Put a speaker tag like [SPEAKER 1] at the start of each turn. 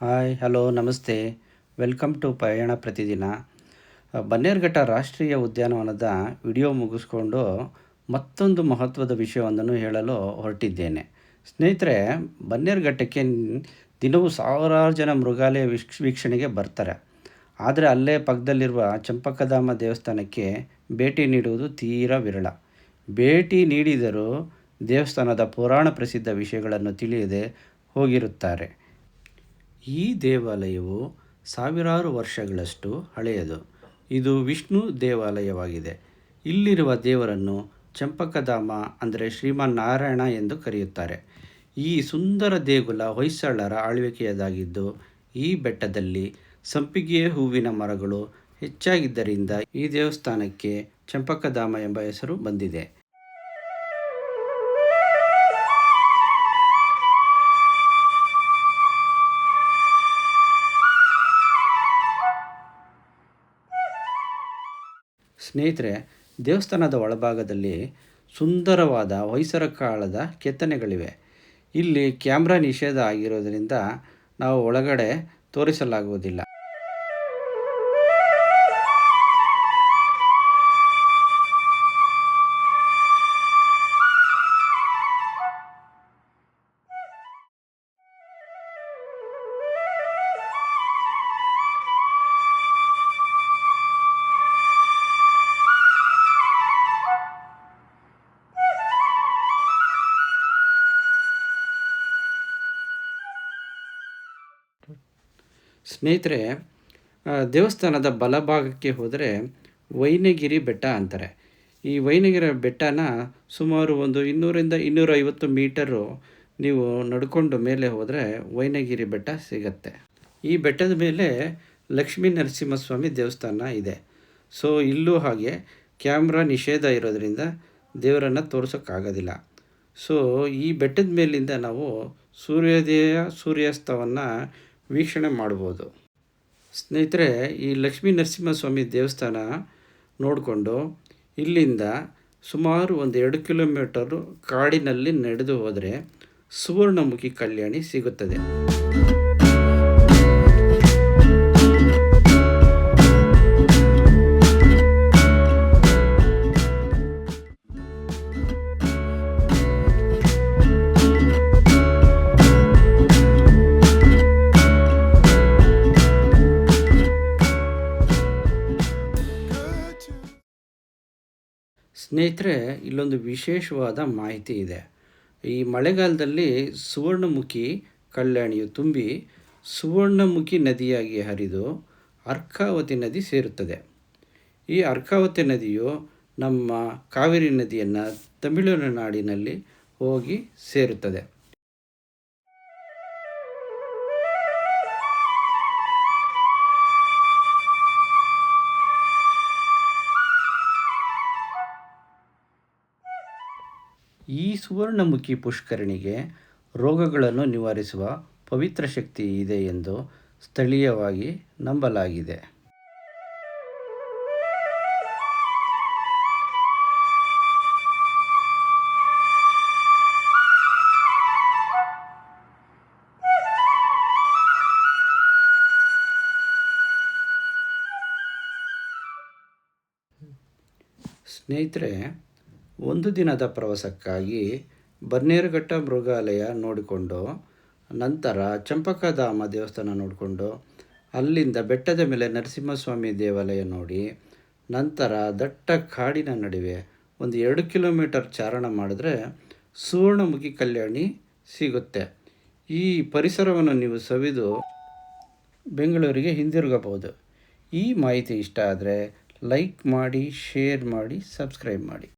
[SPEAKER 1] Hi hello ನಮಸ್ತೆ. Welcome to ಪಯಣ ಪ್ರತಿದಿನ. ಬನ್ನೇರುಘಟ್ಟ ರಾಷ್ಟ್ರೀಯ ಉದ್ಯಾನವನದ ವಿಡಿಯೋ ಮುಗಿಸ್ಕೊಂಡು ಮತ್ತೊಂದು ಮಹತ್ವದ ವಿಷಯವೊಂದನ್ನು ಹೇಳಲು ಹೊರಟಿದ್ದೇನೆ. ಸ್ನೇಹಿತರೆ, ಬನ್ನೇರುಘಟ್ಟಕ್ಕೆ ದಿನವೂ ಸಾವಿರಾರು ಜನ ಮೃಗಾಲಯ ವೀಕ್ಷಣೆಗೆ ಬರ್ತಾರೆ. ಆದರೆ ಅಲ್ಲೇ ಪಕ್ಕದಲ್ಲಿರುವ ಚಂಪಕಧಾಮ ದೇವಸ್ಥಾನಕ್ಕೆ ಭೇಟಿ ನೀಡುವುದು ತೀರಾ ವಿರಳ. ಭೇಟಿ ನೀಡಿದರೂ ದೇವಸ್ಥಾನದ ಪುರಾಣ ಪ್ರಸಿದ್ಧ ವಿಷಯಗಳನ್ನು ತಿಳಿಯದೆ ಹೋಗಿರುತ್ತಾರೆ. ಈ ದೇವಾಲಯವು ಸಾವಿರಾರು ವರ್ಷಗಳಷ್ಟು ಹಳೆಯದು. ಇದು ವಿಷ್ಣು ದೇವಾಲಯವಾಗಿದೆ. ಇಲ್ಲಿರುವ ದೇವರನ್ನು ಚಂಪಕಧಾಮ ಅಂದರೆ ಶ್ರೀಮನ್ನಾರಾಯಣ ಎಂದು ಕರೆಯುತ್ತಾರೆ. ಈ ಸುಂದರ ದೇಗುಲ ಹೊಯ್ಸಳರ ಆಳ್ವಿಕೆಯದಾಗಿದ್ದು, ಈ ಬೆಟ್ಟದಲ್ಲಿ ಸಂಪಿಗೆ ಹೂವಿನ ಮರಗಳು ಹೆಚ್ಚಾಗಿದ್ದರಿಂದ ಈ ದೇವಸ್ಥಾನಕ್ಕೆ ಚಂಪಕಧಾಮ ಎಂಬ ಹೆಸರು ಬಂದಿದೆ. ಸ್ನೇಹಿತರೆ, ದೇವಸ್ಥಾನದ ಒಳಭಾಗದಲ್ಲಿ ಸುಂದರವಾದ ಹೊಯ್ಸಳ ಕಾಲದ ಕೆತ್ತನೆಗಳಿವೆ. ಇಲ್ಲಿ ಕ್ಯಾಮ್ರಾ ನಿಷೇಧ ಆಗಿರೋದರಿಂದ ನಾವು ಒಳಗಡೆ ತೋರಿಸಲಾಗುವುದಿಲ್ಲ. ಸ್ನೇಹಿತರೆ, ದೇವಸ್ಥಾನದ ಬಲಭಾಗಕ್ಕೆ ಹೋದರೆ ವೈನಗಿರಿ ಬೆಟ್ಟ ಅಂತಾರೆ. ಈ ವೈನಗಿರಿ ಬೆಟ್ಟನ ಸುಮಾರು ಒಂದು 200ರಿಂದ 250 ಮೀಟರು ನೀವು ನಡ್ಕೊಂಡು ಮೇಲೆ ಹೋದರೆ ವೈನಗಿರಿ ಬೆಟ್ಟ ಸಿಗತ್ತೆ. ಈ ಬೆಟ್ಟದ ಮೇಲೆ ಲಕ್ಷ್ಮೀ ನರಸಿಂಹಸ್ವಾಮಿ ದೇವಸ್ಥಾನ ಇದೆ. ಸೊ ಇಲ್ಲೂ ಹಾಗೆ ಕ್ಯಾಮ್ರಾ ನಿಷೇಧ ಇರೋದರಿಂದ ದೇವರನ್ನು ತೋರಿಸೋಕ್ಕಾಗೋದಿಲ್ಲ. ಸೊ ಈ ಬೆಟ್ಟದ ಮೇಲಿಂದ ನಾವು ಸೂರ್ಯೋದಯ ಸೂರ್ಯಾಸ್ತವನ್ನು ವೀಕ್ಷಣೆ ಮಾಡ್ಬೋದು. ಸ್ನೇಹಿತರೆ, ಈ ಲಕ್ಷ್ಮೀ ನರಸಿಂಹಸ್ವಾಮಿ ದೇವಸ್ಥಾನ ನೋಡಿಕೊಂಡು ಇಲ್ಲಿಂದ ಸುಮಾರು ಒಂದು 2 ಕಿಲೋಮೀಟರು ಕಾಡಿನಲ್ಲಿ ನಡೆದು ಹೋದರೆ ಸುವರ್ಣಮುಖಿ ಕಲ್ಯಾಣಿ ಸಿಗುತ್ತದೆ. ಸ್ನೇಹಿತರೆ, ಇಲ್ಲೊಂದು ವಿಶೇಷವಾದ ಮಾಹಿತಿ ಇದೆ. ಈ ಮಳೆಗಾಲದಲ್ಲಿ ಸುವರ್ಣಮುಖಿ ಕಲ್ಯಾಣಿಯು ತುಂಬಿ ಸುವರ್ಣಮುಖಿ ನದಿಯಾಗಿ ಹರಿದು ಅರ್ಕಾವತಿ ನದಿ ಸೇರುತ್ತದೆ. ಈ ಅರ್ಕಾವತಿ ನದಿಯು ನಮ್ಮ ಕಾವೇರಿ ನದಿಯನ್ನು ತಮಿಳುನಾಡಿನಲ್ಲಿ ಹೋಗಿ ಸೇರುತ್ತದೆ. ಈ ಸುವರ್ಣಮುಖಿ ಪುಷ್ಕರಣಿಗೆ ರೋಗಗಳನ್ನು ನಿವಾರಿಸುವ ಪವಿತ್ರ ಶಕ್ತಿ ಇದೆ ಎಂದು ಸ್ಥಳೀಯವಾಗಿ ನಂಬಲಾಗಿದೆ. ಸ್ನೇಹಿತರೆ, ಒಂದು ದಿನದ ಪ್ರವಾಸಕ್ಕಾಗಿ ಬನ್ನೇರುಘಟ್ಟ ಮೃಗಾಲಯ ನೋಡಿಕೊಂಡು ನಂತರ ಚಂಪಕಧಾಮ ದೇವಸ್ಥಾನ ನೋಡಿಕೊಂಡು ಅಲ್ಲಿಂದ ಬೆಟ್ಟದ ಮೇಲೆ ನರಸಿಂಹಸ್ವಾಮಿ ದೇವಾಲಯ ನೋಡಿ ನಂತರ ದಟ್ಟ ಕಾಡಿನ ನಡುವೆ ಒಂದು 2 ಕಿಲೋಮೀಟರ್ ಚಾರಣ ಮಾಡಿದ್ರೆ ಸುವರ್ಣಮುಖಿ ಕಲ್ಯಾಣಿ ಸಿಗುತ್ತೆ. ಈ ಪರಿಸರವನ್ನು ನೀವು ಸವಿದು ಬೆಂಗಳೂರಿಗೆ ಹಿಂದಿರುಗಬಹುದು. ಈ ಮಾಹಿತಿ ಇಷ್ಟ ಆದರೆ ಲೈಕ್ ಮಾಡಿ, ಶೇರ್ ಮಾಡಿ, ಸಬ್ಸ್ಕ್ರೈಬ್ ಮಾಡಿ.